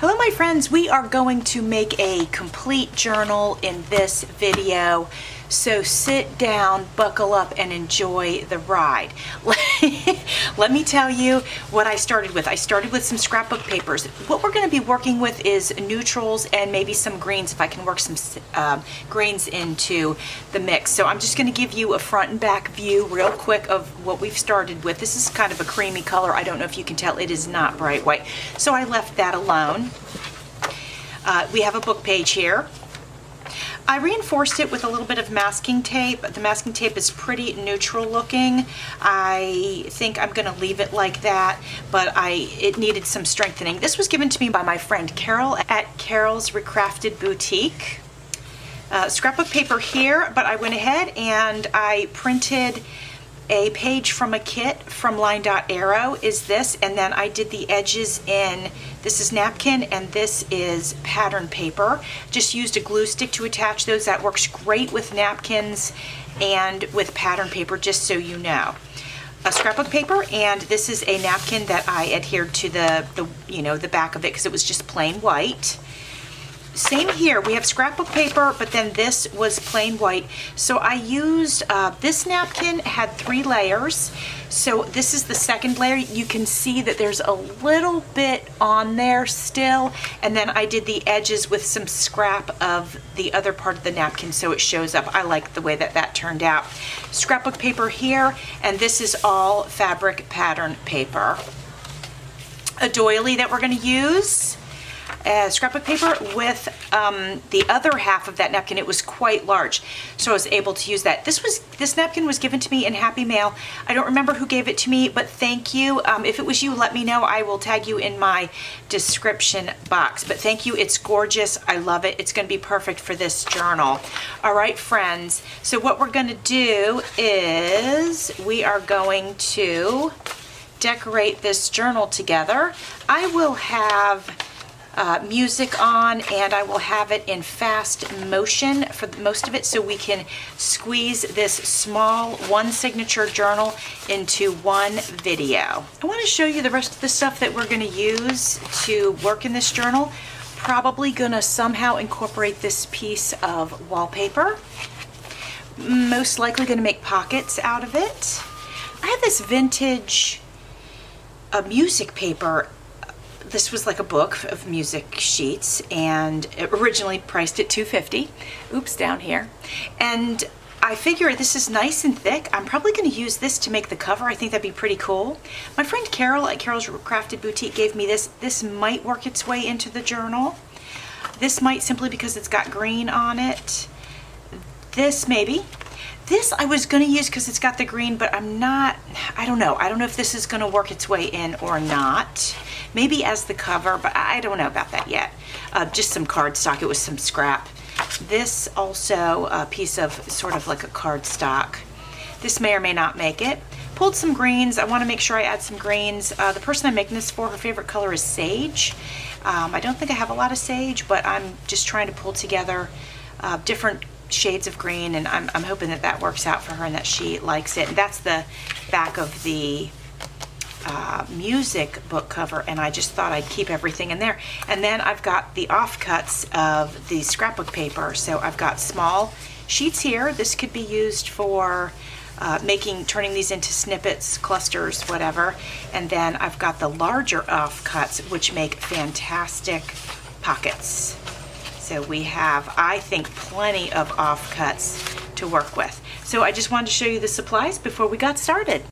Hello my friends, we are going to make a complete journal in this video. So sit down, buckle up, and enjoy the ride. Let me tell you what I started with. I started with some scrapbook papers. What we're going to be working with is neutrals and maybe some greens if I can work some greens into the mix. So I'm just going to give you a front and back view real quick of what we've started with. This is kind of a creamy color. I don't know if you can tell, it is not bright white. So I left that alone. We have a book page here. I reinforced it with a little bit of masking tape. The masking tape is pretty neutral looking. I think I'm going to leave it like that, but it needed some strengthening. This was given to me by my friend Carol at Carol's Recrafted Boutique. Scrapbook paper here, but I went ahead and I printed a page from a kit from Line Dot Arrow is this, and then I did the edges in, this is napkin and this is pattern paper. Just used a glue stick to attach those. That works great with napkins and with pattern paper, just so you know. A scrapbook paper, and this is a napkin that I adhered to the back of it because it was just plain white. Same here, we have scrapbook paper, but then this was plain white. So I used, this napkin had 3 layers. So this is the second layer. You can see that there's a little bit on there still. And then I did the edges with some scrap of the other part of the napkin so it shows up. I like the way that that turned out. Scrapbook paper here, and this is all fabric pattern paper. A doily that we're gonna use. Scrapbook paper with the other half of that napkin. It was quite large, so I was able to use that. This napkin was given to me in Happy Mail. I don't remember who gave it to me, but thank you. If it was you, let me know. I will tag you in my description box. But thank you. It's gorgeous. I love it. It's going to be perfect for this journal. All right, friends. So what we're going to do is we are going to decorate this journal together. I will have music on, and I will have it in fast motion for most of it so we can squeeze this small one signature journal into one video. I want to show you the rest of the stuff that we're going to use to work in this journal. Probably going to somehow incorporate this piece of wallpaper. Most likely going to make pockets out of it. I have this vintage music paper. This was like a book of music sheets, and it originally priced at $2.50. Oops, down here. And I figure this is nice and thick. I'm probably going to use this to make the cover. I think that'd be pretty cool. My friend Carol at Carol's Crafted Boutique gave me this. This might work its way into the journal. This might, simply because it's got green on it. This maybe. This I was going to use because it's got the green, but I don't know. I don't know if this is going to work its way in or not. Maybe as the cover, but I don't know about that yet. Just some cardstock. It was some scrap. This also a piece of sort of like a cardstock. This may or may not make it. Pulled some greens. I want to make sure I add some greens. The person I'm making this for, her favorite color is sage. I don't think I have a lot of sage, but I'm just trying to pull together different shades of green, and I'm hoping that that works out for her and that she likes it. And that's the back of the music book cover, and I just thought I'd keep everything in there. And then I've got the offcuts of the scrapbook paper. So I've got small sheets here. This could be used for turning these into snippets, clusters, whatever. And then I've got the larger offcuts, which make fantastic pockets. So we have, I think, plenty of offcuts to work with. So I just wanted to show you the supplies before we got started.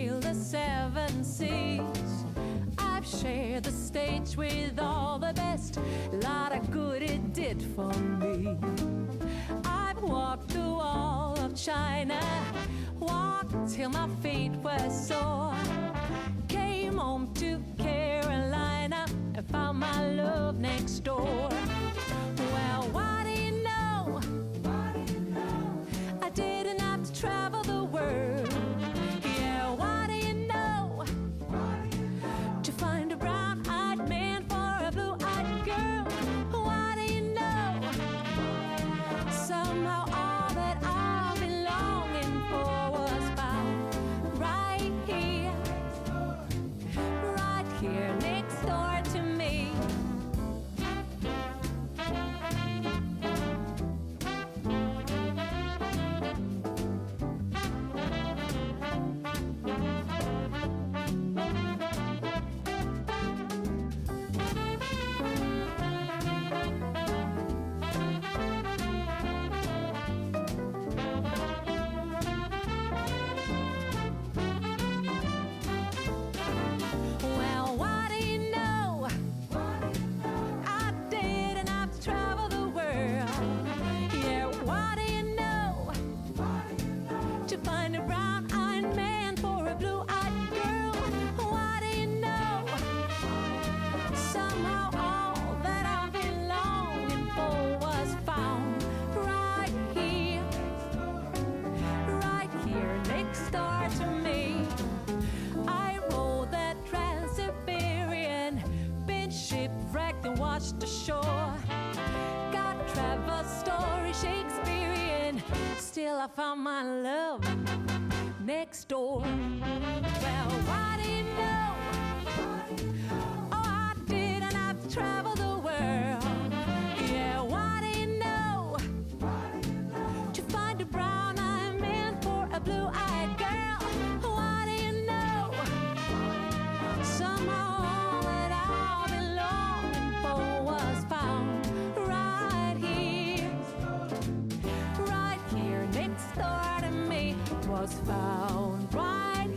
sailed the 7 seas. I've shared the stage with all the best. A lot of good it did for me. I've walked the wall of China, walked till my feet were sore. Came home to Carolina and found my love next door. Well, what do you know? I didn't have to travel the world. Yeah, what do you know? To find a brown-eyed man for a blue-eyed girl. What do you know? Somehow all that I've been longing for was found right here next door to me. Well, what do you know? I didn't have to travel the world. Yeah, what do you know? To find a brown-eyed man for a blue-eyed girl. What do you know? Somehow all that I've been longing for was found right here next door to me. I rode that Trans-Siberian, been shipwrecked and watched ashore. Got travel story Shakespearean, still I found my love next door. Well, what do you know? Oh, I didn't have to travel the world. Yeah, what do you know? To find a brown-eyed man for a blue-eyed girl. What do you know? Somehow all that I've been longing for was found right here next door to me. Was found right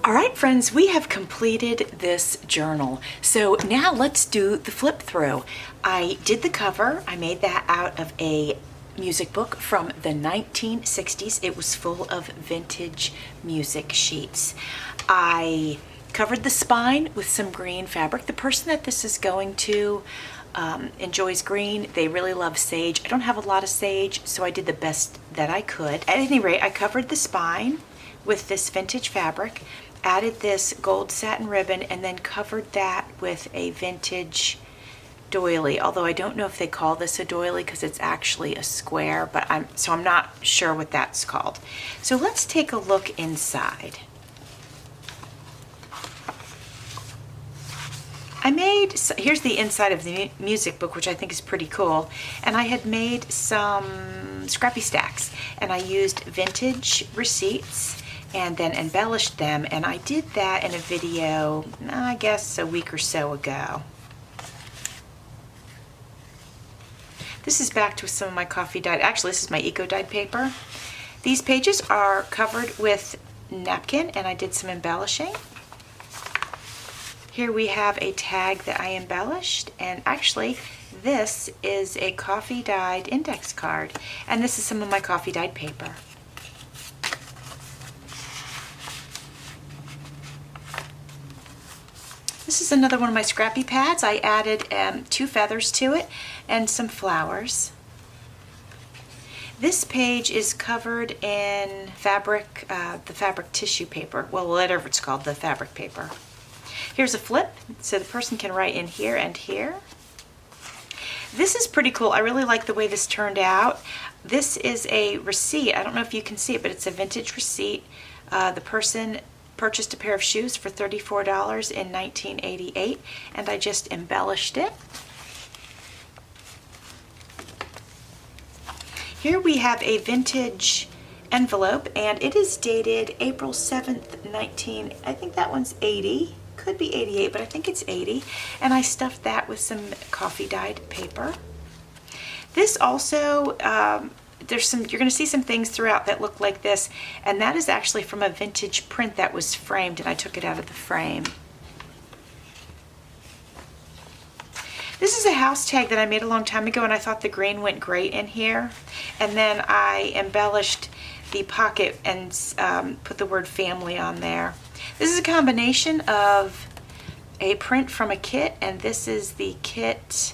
All right, friends, we have completed this journal. So now let's do the flip through. I did the cover. I made that out of a music book from the 1960s. It was full of vintage music sheets. I covered the spine with some green fabric. The person that this is going to enjoys green. They really love sage. I don't have a lot of sage, so I did the best that I could. At any rate, I covered the spine with this vintage fabric, added this gold satin ribbon, and then covered that with a vintage doily, although I don't know if they call this a doily because it's actually a square, but I'm not sure what that's called. So let's take a look inside. Here's the inside of the music book, which I think is pretty cool, and I had made some scrappy stacks, and I used vintage receipts and then embellished them, and I did that in a video, I guess a week or so ago. This is backed with some of my coffee dyed, actually this is my eco dyed paper. These pages are covered with napkin, and I did some embellishing. Here we have a tag that I embellished, and actually this is a coffee dyed index card, and this is some of my coffee dyed paper. This is another one of my scrappy pads. I added 2 feathers to it and some flowers. This page is covered in fabric, the fabric tissue paper, well, whatever it's called, the fabric paper. Here's a flip, so the person can write in here and here. This is pretty cool. I really like the way this turned out. This is a receipt. I don't know if you can see it, but it's a vintage receipt. The person purchased a pair of shoes for $34 in 1988, and I just embellished it. Here we have a vintage envelope, and it is dated April 7th, I think that one's 80. Could be 88, but I think it's 80, and I stuffed that with some coffee dyed paper. This also, you're going to see some things throughout that look like this, and that is actually from a vintage print that was framed, and I took it out of the frame. This is a house tag that I made a long time ago, and I thought the green went great in here, and then I embellished the pocket and put the word family on there. This is a combination of a print from a kit, and this is the kit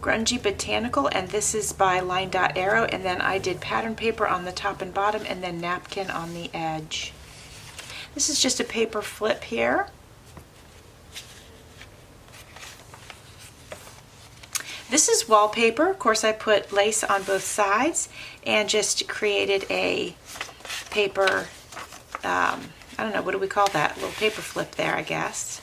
Grungy Botanical, and this is by Line Dot Arrow, and then I did pattern paper on the top and bottom and then napkin on the edge. This is just a paper flip here. This is wallpaper. Of course, I put lace on both sides and just created a paper, I don't know, what do we call that? A little paper flip there, I guess.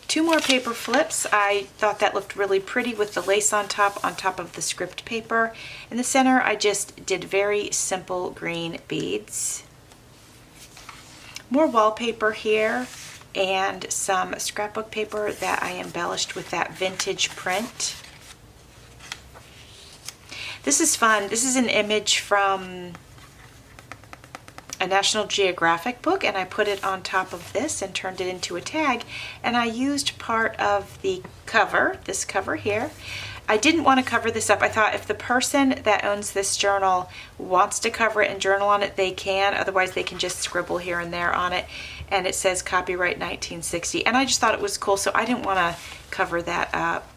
2 more paper flips. I thought that looked really pretty with the lace on top of the script paper. In the center, I just did very simple green beads. More wallpaper here, and some scrapbook paper that I embellished with that vintage print. This is fun. This is an image from a National Geographic book, and I put it on top of this and turned it into a tag, and I used part of the cover, this cover here. I didn't want to cover this up. I thought if the person that owns this journal wants to cover it and journal on it, they can. Otherwise, they can just scribble here and there on it, and it says copyright 1960, and I just thought it was cool, so I didn't want to cover that up.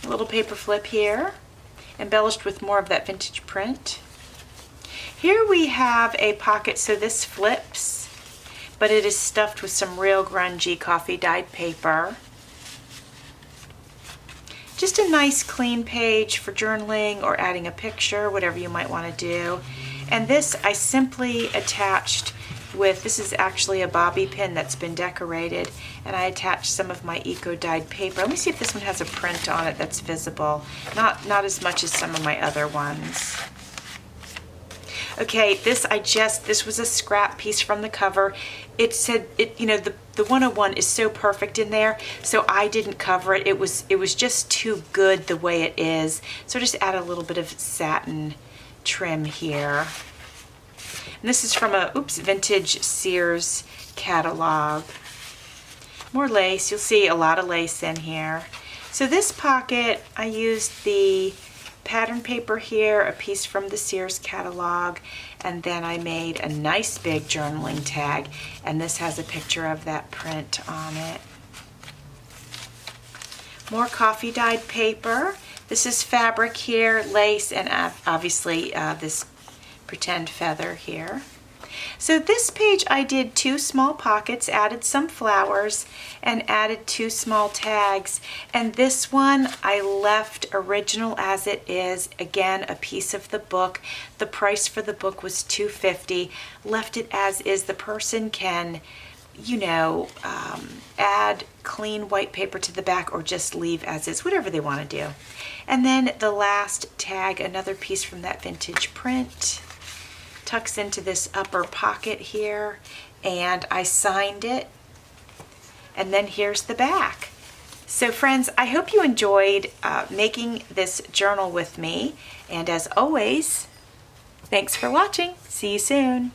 A little paper flip here, embellished with more of that vintage print. Here we have a pocket, so this flips, but it is stuffed with some real grungy coffee dyed paper. Just a nice clean page for journaling or adding a picture, whatever you might want to do. And this I simply attached with, this is actually a bobby pin that's been decorated, and I attached some of my eco dyed paper. Let me see if this one has a print on it that's visible. Not as much as some of my other ones. Okay, this was a scrap piece from the cover. It said, the 101 is so perfect in there, so I didn't cover it. It was just too good the way it is. So just add a little bit of satin trim here. And this is from a, vintage Sears catalog. More lace, you'll see a lot of lace in here. So this pocket, I used the pattern paper here, a piece from the Sears catalog, and then I made a nice big journaling tag, and this has a picture of that print on it. More coffee dyed paper. This is fabric here, lace, and obviously this pretend feather here. So this page I did 2 small pockets, added some flowers, and added 2 small tags. And this one I left original as it is. Again, a piece of the book. The price for the book was $2.50. Left it as is. The person can, add clean white paper to the back or just leave as is, whatever they want to do. And then the last tag, another piece from that vintage print, tucks into this upper pocket here, and I signed it, and then here's the back. So friends, I hope you enjoyed making this journal with me, and as always, thanks for watching. See you soon.